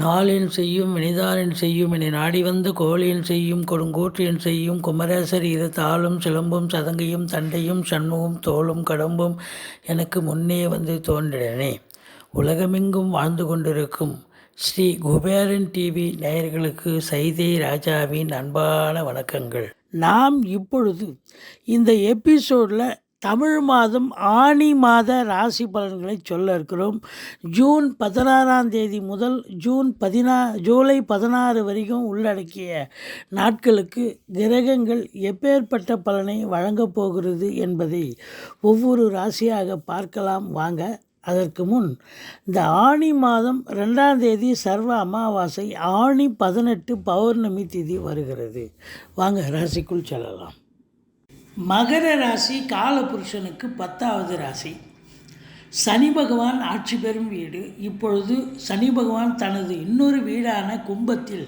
நாளின் செய்யும் வினிதானின் செய்யும் என நாடி வந்த கோழியின் செய்யும் கொடுங்கூற்றியன் செய்யும் குமரேசர் இரு தாளும் சிலம்பும் சதங்கையும் தண்டையும் சண்முகம் தோளும் கடம்பும் எனக்கு முன்னே வந்து தோன்றினே. உலகமெங்கும் வாழ்ந்து கொண்டிருக்கும் ஸ்ரீ குபேரன் டிவி நேயர்களுக்கு சைதை ராஜாவின் அன்பான வணக்கங்கள். நாம் இப்பொழுது இந்த எபிசோடில் தமிழ் மாதம் ஆனி மாத ராசி பலன்களை சொல்ல இருக்கிறோம். ஜூன் 16ஆம் தேதி முதல் ஜூலை 16 வரைக்கும் உள்ளடக்கிய நாட்களுக்கு கிரகங்கள் எப்பேற்பட்ட பலனை வழங்கப் போகிறது என்பதை ஒவ்வொரு ராசியாக பார்க்கலாம் வாங்க. அதற்கு முன் இந்த ஆனி மாதம் 2ஆம் தேதி சர்வ அமாவாசை, ஆனி 18 பௌர்ணமி திதி வருகிறது. வாங்க ராசிக்குள் செல்லலாம். மகர ராசி காலபுருஷனுக்கு 10வது ராசி. சனி பகவான் ஆட்சி பெறும் வீடு. இப்பொழுது சனி பகவான் தனது இன்னொரு வீடான கும்பத்தில்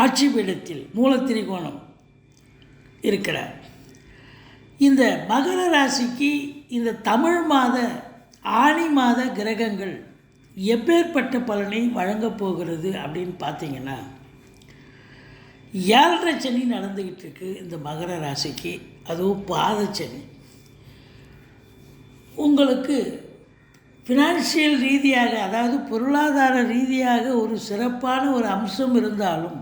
ஆட்சி பீடத்தில் மூலத்திரிகோணம் இருக்கிறார். இந்த மகர ராசிக்கு இந்த தமிழ் மாத ஆனி மாத கிரகங்கள் எப்பேற்பட்ட பலனை வழங்கப் போகிறது அப்படின்னு பார்த்தீங்கன்னா, 7.5 சனி நடந்துக்கிட்டு இருக்கு இந்த மகர ராசிக்கு. அதுவும் பாதச்சனி. உங்களுக்கு ஃபினான்ஷியல் ரீதியாக, அதாவது பொருளாதார ரீதியாக ஒரு சிறப்பான ஒரு அம்சம் இருந்தாலும்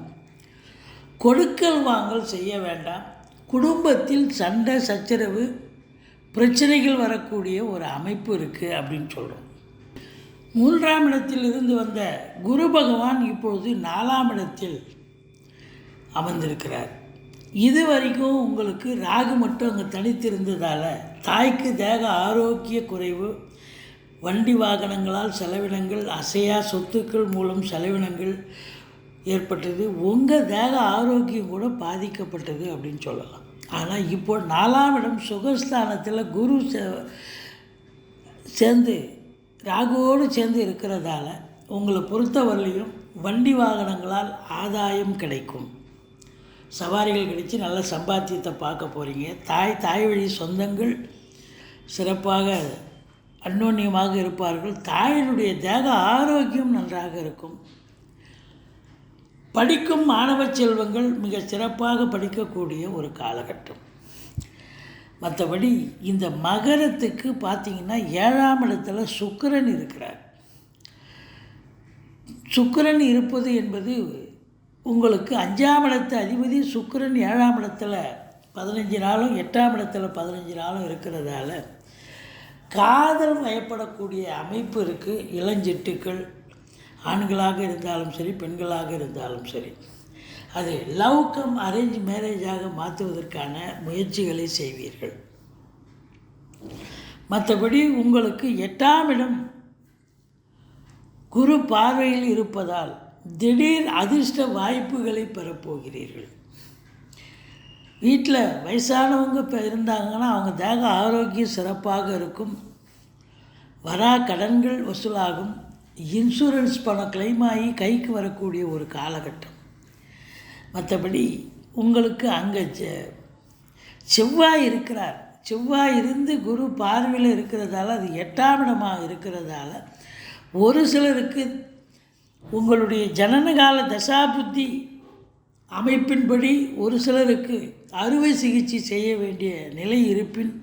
கொடுக்கல் வாங்கல் செய்ய வேண்டாம். குடும்பத்தில் சண்டை சச்சரவு பிரச்சனைகள் வரக்கூடிய ஒரு அமைப்பு இருக்குது அப்படின்னு சொல்கிறோம். 3ஆம் இடத்தில் இருந்து வந்த குரு பகவான் இப்பொழுது 4ஆம் இடத்தில் அமர்ந்திருக்கிறார். இது வரைக்கும் உங்களுக்கு ராகு மட்டும் அங்கே தனித்திருந்ததால் தாய்க்கு தேக ஆரோக்கிய குறைவு, வண்டி வாகனங்களால் செலவினங்கள், அசையா சொத்துக்கள் மூலம் செலவினங்கள் ஏற்பட்டது. உங்கள் தேக ஆரோக்கியம் கூட பாதிக்கப்பட்டது அப்படின்னு சொல்லலாம். ஆனால் இப்போ 4ஆம் இடம் சுகஸ்தானத்தில் குரு சேர்ந்து ராகுவோடு சேர்ந்து இருக்கிறதால உங்களை பொறுத்தவரையிலையும் வண்டி வாகனங்களால் ஆதாயம் கிடைக்கும். சவாரிகள் கிடைச்சி நல்ல சம்பாத்தியத்தை பார்க்க போகிறீங்க. தாய் வழி சொந்தங்கள் சிறப்பாக அந்யோன்யமாக இருப்பார்கள். தாயினுடைய தேக ஆரோக்கியம் நன்றாக இருக்கும். படிக்கும் மாணவ செல்வங்கள் மிக சிறப்பாக படிக்கக்கூடிய ஒரு காலகட்டம். மற்றபடி இந்த மகரத்துக்கு பார்த்திங்கன்னா 7ஆம் இடத்துல சுக்கிரன் இருக்கிறார். சுக்கிரன் இருப்பது என்பது உங்களுக்கு 5ஆம் இடத்து அதிபதி சுக்கிரன் 7ஆம் இடத்துல 15 நாளும் 8ஆம் இடத்துல 15 நாளும் இருக்கிறதால காதல் வயப்படக்கூடிய அமைப்பு இருக்குது. இளஞ்சிட்டுக்கள் ஆண்களாக இருந்தாலும் சரி, பெண்களாக இருந்தாலும் சரி, அது லவ் கம் அரேஞ்ச் மேரேஜாக மாற்றுவதற்கான முயற்சிகளை செய்வீர்கள். மற்றபடி உங்களுக்கு 8ஆம் இடம் குரு பார்வையில் இருப்பதால் திடீர் அதிர்ஷ்ட வாய்ப்புகளை பெறப்போகிறீர்கள். வீட்டில் வயசானவங்க இப்போ இருந்தாங்கன்னா அவங்க தேக ஆரோக்கியம் சிறப்பாக இருக்கும். வரா கடன்கள் வசூலாகும். இன்சூரன்ஸ் பணம் கிளைம் ஆகி கைக்கு வரக்கூடிய ஒரு காலகட்டம். மற்றபடி உங்களுக்கு அங்கே செவ்வாய் இருக்கிறார். செவ்வாய் இருந்து குரு பார்வையில் இருக்கிறதால, அது 8ஆம் இடமாக இருக்கிறதால, ஒரு சிலருக்கு உங்களுடைய ஜனனகால தசாபுத்தி அமைப்பின்படி ஒரு சிலருக்கு அறுவை சிகிச்சை செய்ய வேண்டிய நிலை இருப்பின்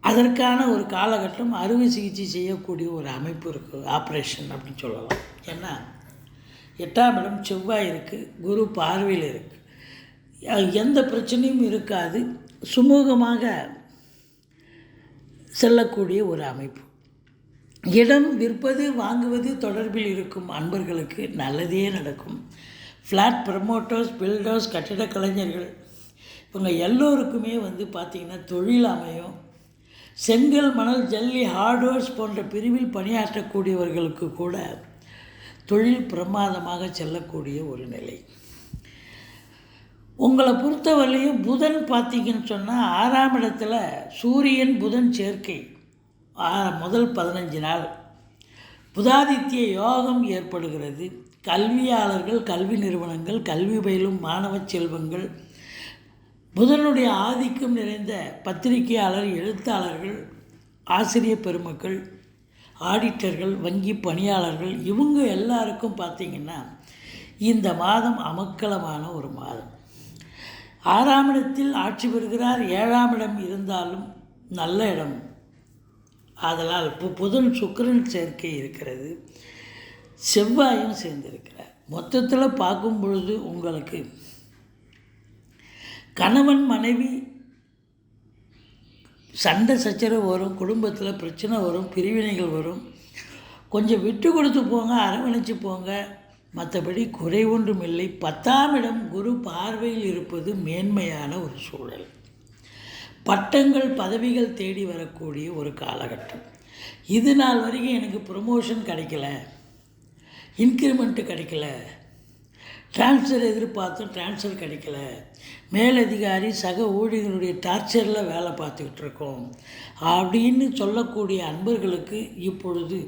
அதற்கான ஒரு காலகட்டம் அறுவை சிகிச்சை செய்யக்கூடிய ஒரு அமைப்பு இருக்குது. ஆப்ரேஷன் அப்படின்னு சொல்லலாம். ஏன்னா 8ஆம் இடம் செவ்வாய் இருக்குது, குரு பார்வையில் இருக்குது. எந்த பிரச்சனையும் இருக்காது. சுமூகமாக செல்லக்கூடிய ஒரு அமைப்பு. இடம் விற்பது வாங்குவது தொடர்பில் இருக்கும் அன்பர்களுக்கு நல்லதே நடக்கும். ஃப்ளாட் ப்ரமோட்டர்ஸ், பில்டர்ஸ், கட்டிட கலைஞர்கள் இவங்க எல்லோருக்குமே பார்த்திங்கன்னா தொழில் அமையும். செங்கல், மணல், ஜல்லி, ஹார்ட்வேர்ஸ் போன்ற பிரிவில் பணியாற்றக்கூடியவர்களுக்கு கூட தொழில் பிரமாதமாக செல்லக்கூடிய ஒரு நிலை. உங்களை பொறுத்தவரையிலையும் புதன் பார்த்திங்கன்னு சொன்னால் 6ஆம் இடத்துல சூரியன் புதன் சேர்க்கை முதல் 15 நாள் புதாதித்ய யோகம் ஏற்படுகிறது. கல்வியாளர்கள், கல்வி நிறுவனங்கள், கல்வி பயிலும் மாணவ செல்வங்கள் புதனுடைய ஆதிக்கம் நிறைந்த பத்திரிகையாளர், எழுத்தாளர்கள், ஆசிரியர் பெருமக்கள், ஆடிட்டர்கள், வங்கி பணியாளர்கள் இவங்க எல்லாருக்கும் பார்த்திங்கன்னா இந்த மாதம் அமக்கலமான ஒரு மாதம். 6ஆம் இடத்தில் ஆட்சி பெறுகிறார். 7ஆம் இடம் இருந்தாலும் நல்ல இடம். ஆதலால் இப்போ புதன் சுக்கிரன் சேர்க்கை இருக்கிறது, செவ்வாயும் சேர்ந்திருக்கிறார். மொத்தத்தில் பார்க்கும் பொழுது உங்களுக்கு கணவன் மனைவி சண்டை சச்சரவு வரும், குடும்பத்தில் பிரச்சனை வரும், பிரிவினைகள் வரும். கொஞ்சம் விட்டு கொடுத்து போங்க, அரவணைச்சு போங்க. மற்றபடி குறை ஒன்றும் இல்லை. 10ஆம் இடம் குரு பார்வையில் இருப்பது மேன்மையான ஒரு சூழல். பட்டங்கள், பதவிகள் தேடி வரக்கூடிய ஒரு காலகட்டம். இது நாள் வரைக்கும் எனக்கு ப்ரொமோஷன் கிடைக்கல, இன்க்ரிமெண்ட்டு கிடைக்கல, ட்ரான்ஸ்ஃபர் எதிர்பார்த்தோம், ட்ரான்ஸ்ஃபர் கிடைக்கல, மேலதிகாரி சக ஊழியர்களுடைய டார்ச்சரில் வேலை பார்த்துக்கிட்டு இருக்கோம் அப்படின்னு சொல்லக்கூடிய அன்பர்களுக்கு இப்பொழுது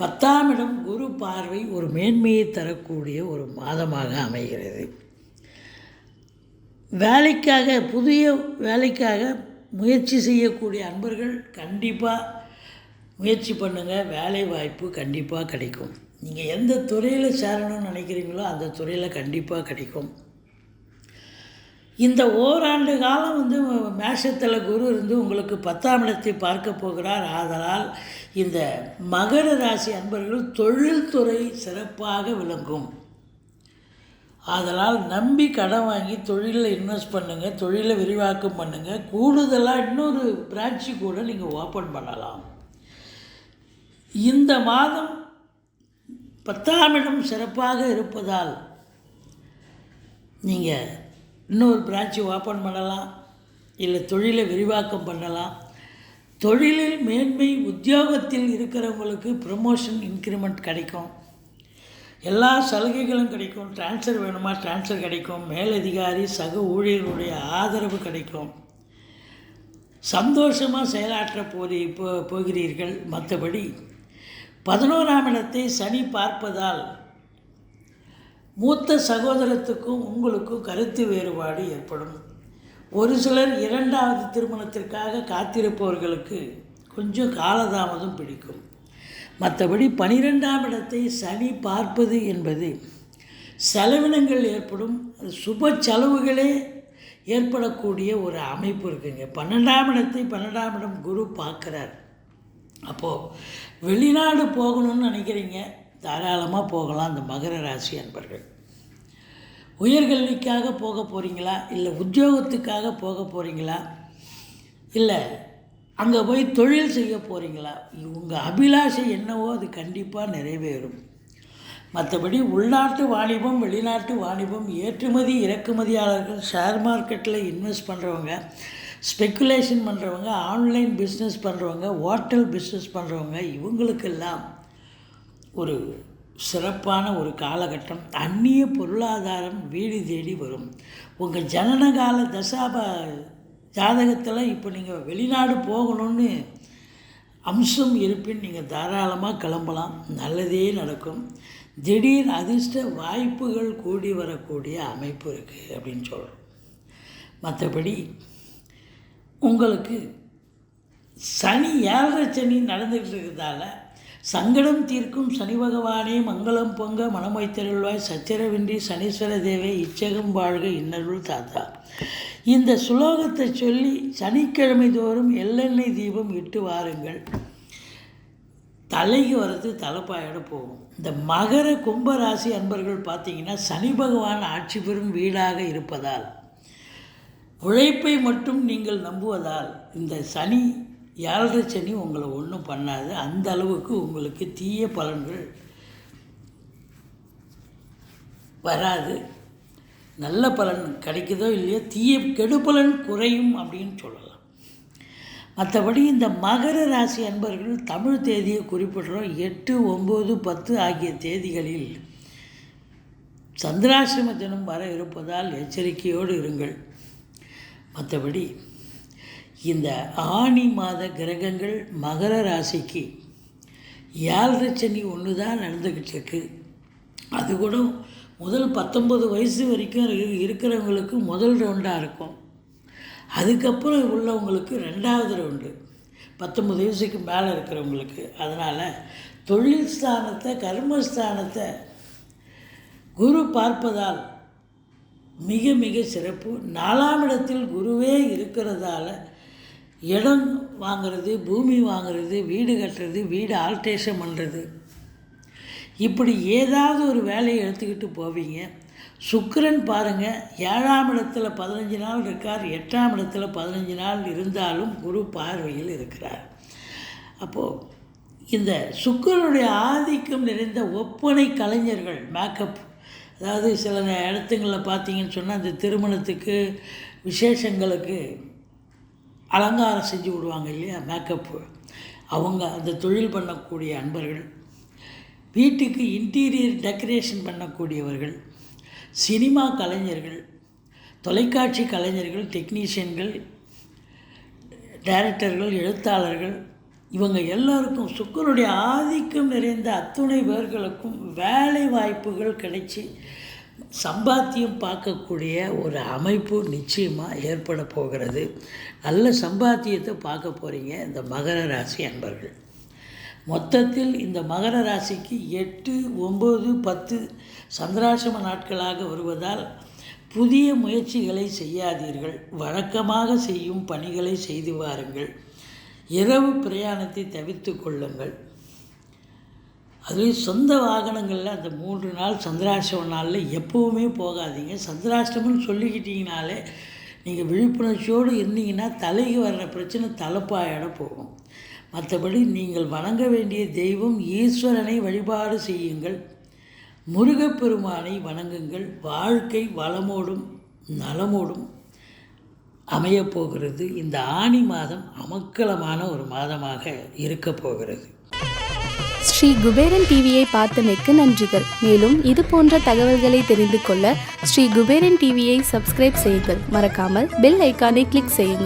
10ஆம் இடம் குரு பார்வை ஒரு மேன்மையை தரக்கூடிய ஒரு மாதமாக அமைகிறது. வேலைக்காக, புதிய வேலைக்காக முயற்சி செய்யக்கூடிய அன்பர்கள் கண்டிப்பாக முயற்சி பண்ணுங்கள். வேலை வாய்ப்பு கண்டிப்பாக கிடைக்கும். நீங்கள் எந்த துறையில் சேரணும்னு நினைக்கிறீங்களோ அந்த துறையில் கண்டிப்பாக கிடைக்கும். இந்த ஓராண்டு காலம் மேஷத்தில் குரு இருந்து உங்களுக்கு 10ஆம் இடத்தை பார்க்க போகிறார். ஆதலால் இந்த மகர ராசி அன்பர்கள் தொழில்துறை சிறப்பாக விளங்கும். ஆதலால் நம்பி கடன் வாங்கி தொழிலில் இன்வெஸ்ட் பண்ணுங்கள், தொழிலை விரிவாக்கம் பண்ணுங்கள். கூடுதலாக இன்னொரு பிரான்ச்சு கூட நீங்கள் ஓப்பன் பண்ணலாம். இந்த மாதம் 10ஆம் இடம் சிறப்பாக இருப்பதால் நீங்கள் இன்னொரு பிரான்ச்சு ஓப்பன் பண்ணலாம், இல்லை தொழிலை விரிவாக்கம் பண்ணலாம். தொழிலில் மேன்மை, உத்தியோகத்தில் இருக்கிறவங்களுக்கு ப்ரமோஷன், இன்க்ரிமெண்ட் கிடைக்கும். எல்லா சலுகைகளும் கிடைக்கும். ட்ரான்ஸ்ஃபர் வேணுமா ட்ரான்ஸ்ஃபர் கிடைக்கும். மேலதிகாரி சக ஊழியர்களுடைய ஆதரவு கிடைக்கும். சந்தோஷமாக செயலாற்ற போகிறீர்கள். மற்றபடி 11ஆம் இடத்தை சனி பார்ப்பதால் மூத்த சகோதரத்துக்கும் உங்களுக்கும் கருத்து வேறுபாடு ஏற்படும். ஒரு சிலர் 2வது திருமணத்திற்காக காத்திருப்பவர்களுக்கு கொஞ்சம் காலதாமதம் பிடிக்கும். மற்றபடி 12ஆம் இடத்தை சனி பார்ப்பது என்பது செலவினங்கள் ஏற்படும், சுப செலவுகளே ஏற்படக்கூடிய ஒரு அமைப்பு இருக்குங்க. 12ஆம் இடத்தை 12ஆம் இடம் குரு பார்க்குறார். அப்போது வெளிநாடு போகணும்னு நினைக்கிறீங்க, தாராளமாக போகலாம். அந்த மகர ராசி அன்பர்கள் உயர்கல்விக்காக போக போகிறீங்களா, இல்லை உத்தியோகத்துக்காக போக போகிறீங்களா, இல்லை அங்கே போய் தொழில் செய்ய போகிறீங்களா, உங்கள் அபிலாஷை என்னவோ அது கண்டிப்பாக நிறைவேறும். மற்றபடி உள்நாட்டு வாணிபம், வெளிநாட்டு வாணிபம், ஏற்றுமதி இறக்குமதியாளர்கள், ஷேர் மார்க்கெட்டில் இன்வெஸ்ட் பண்ணுறவங்க, ஸ்பெக்குலேஷன் பண்ணுறவங்க, ஆன்லைன் பிஸ்னஸ் பண்ணுறவங்க, ஹோட்டல் பிஸ்னஸ் பண்ணுறவங்க, இவங்களுக்கெல்லாம் ஒரு சிறப்பான ஒரு காலகட்டம். அந்நிய பொருளாதாரம் வீடு தேடி வரும். உங்கள் ஜனனகால ஜாதகத்தில் இப்போ நீங்கள் வெளிநாடு போகணுன்னு அம்சம் இருப்பின் நீங்கள் தாராளமாக கிளம்பலாம், நல்லதே நடக்கும். திடீர் அதிர்ஷ்ட வாய்ப்புகள் கூடி வரக்கூடிய அமைப்பு இருக்குது அப்படின்னு சொல்கிறோம். மற்றபடி உங்களுக்கு சனி 7.5 சனி நடந்துகிட்டு இருக்கிறதால சங்கடம் தீர்க்கும் சனி பகவானே மங்களம் பொங்க மனம் வைத்தருள்வாய், சச்சரவின்றி சனீஸ்வர தேவே இச்சகம் வாழ்க இன்னருள் தாத்தா. இந்த சுலோகத்தை சொல்லி சனிக்கிழமை தோறும் எள்ளெண்ணெய் தீபம் இட்டு வாருங்கள். தலைக்கு வர்றது தலைப்பாயோட போகும். இந்த மகர கும்பராசி அன்பர்கள் பார்த்திங்கன்னா சனி பகவான் ஆட்சி பெறும் வீடாக இருப்பதால், உழைப்பை மட்டும் நீங்கள் நம்புவதால் இந்த சனி 7.5 சனி உங்களை ஒன்றும் பண்ணாது. அந்த அளவுக்கு உங்களுக்கு தீய பலன்கள் வராது. நல்ல பலன் கிடைக்குதோ இல்லையோ தீய கெடுபலன் குறையும் அப்படின்னு சொல்லலாம். மற்றபடி இந்த மகர ராசி அன்பர்கள் தமிழ் தேதியை குறிப்பிடுறோம். 8, 9, 10 ஆகிய தேதிகளில் சந்திராசிரம தினம் வர இருப்பதால் எச்சரிக்கையோடு இருங்கள். மற்றபடி இந்த ஆனி மாத கிரகங்கள் மகர ராசிக்கு 7.5 சனி ஒன்று தான் நடந்துக்கிட்டு இருக்கு. அது கூட முதல் 19 வயசு வரைக்கும் இருக்கிறவங்களுக்கு முதல் ரவுண்டாக இருக்கும். அதுக்கப்புறம் உள்ளவங்களுக்கு 2வது ரவுண்டு 19 வயசுக்கு மேலே இருக்கிறவங்களுக்கு. அதனால் தொழில் ஸ்தானத்தை, கர்மஸ்தானத்தை குரு பார்ப்பதால் மிக மிக சிறப்பு. 4ஆம் இடத்தில் குருவே இருக்கிறதால இடம் வாங்கிறது, பூமி வாங்கிறது, வீடு கட்டுறது, வீடு ஆல்ட்ரேஷன் பண்ணுறது, இப்படி ஏதாவது ஒரு வேலையை எடுத்துக்கிட்டு போவீங்க. சுக்கிரன் பாருங்கள் 7ஆம் இடத்துல 15 நாள் இருக்கார், 8ஆம் இடத்துல 15 நாள் இருந்தாலும் குரு பார்வையில் இருக்கிறார். அப்போது இந்த சுக்கிரனுடைய ஆதிக்கம் நிறைந்த ஒப்பனை கலைஞர்கள், மேக்கப், அதாவது சில இடத்துங்களில் பார்த்தீங்கன்னு சொன்னால் இந்த திருமணத்துக்கு விசேஷங்களுக்கு அலங்காரம் செஞ்சு விடுவாங்க இல்லையா, மேக்கப்பு, அவங்க அந்த தொழில் பண்ணக்கூடிய அன்பர்கள், வீட்டுக்கு இன்டீரியர் டெக்கரேஷன் பண்ணக்கூடியவர்கள், சினிமா கலைஞர்கள், தொலைக்காட்சி கலைஞர்கள், டெக்னீஷியன்கள், டைரக்டர்கள், எழுத்தாளர்கள், இவங்க எல்லோருக்கும் சுக்கிரனுடைய ஆதிக்கம் நிறைந்த அத்துணை பேர்களுக்கும் வேலை வாய்ப்புகள் கிடைச்சி சம்பாத்தியம் பார்க்கக்கூடிய ஒரு அமைப்பு நிச்சயமாக ஏற்பட போகிறது. நல்ல சம்பாத்தியத்தை பார்க்க போகிறீங்க இந்த மகர ராசி அன்பர்கள். மொத்தத்தில் இந்த மகர ராசிக்கு 8, 9, 10 சந்திராசிரம நாட்களாக வருவதால் புதிய முயற்சிகளை செய்யாதீர்கள். வழக்கமாக செய்யும் பணிகளை செய்து வாருங்கள். இரவு பிரயாணத்தை தவிர்த்து கொள்ளுங்கள். அதுலேயும் சொந்த வாகனங்களில் அந்த 3 நாள் சந்திராஷ்டம நாளில் எப்போவுமே போகாதீங்க. சந்திராஷ்டமம்னு சொல்லிக்கிட்டிங்கனாலே நீங்கள் விழிப்புணர்ச்சியோடு இருந்தீங்கன்னா தலைக்கு வர்ற பிரச்சனை தலைப்பாயோட போகும். மற்றபடி நீங்கள் வணங்க வேண்டிய தெய்வம் ஈஸ்வரனை வழிபாடு செய்யுங்கள், முருகப்பெருமானை வணங்குங்கள். வாழ்க்கை வளமோடும் நலமோடும் அமையப்போகிறது. இந்த ஆனி மாதம் அமக்கலமான ஒரு மாதமாக இருக்க போகிறது. ஸ்ரீ குபேரன் டிவியை பார்த்தமைக்கு நன்றிகள். மேலும் இது போன்ற தகவல்களை தெரிந்து கொள்ள ஸ்ரீ குபேரன் டிவியை சப்ஸ்கிரைப் செய்யுங்கள். மறக்காமல் பெல் ஐக்கானை கிளிக் செய்யுங்கள்.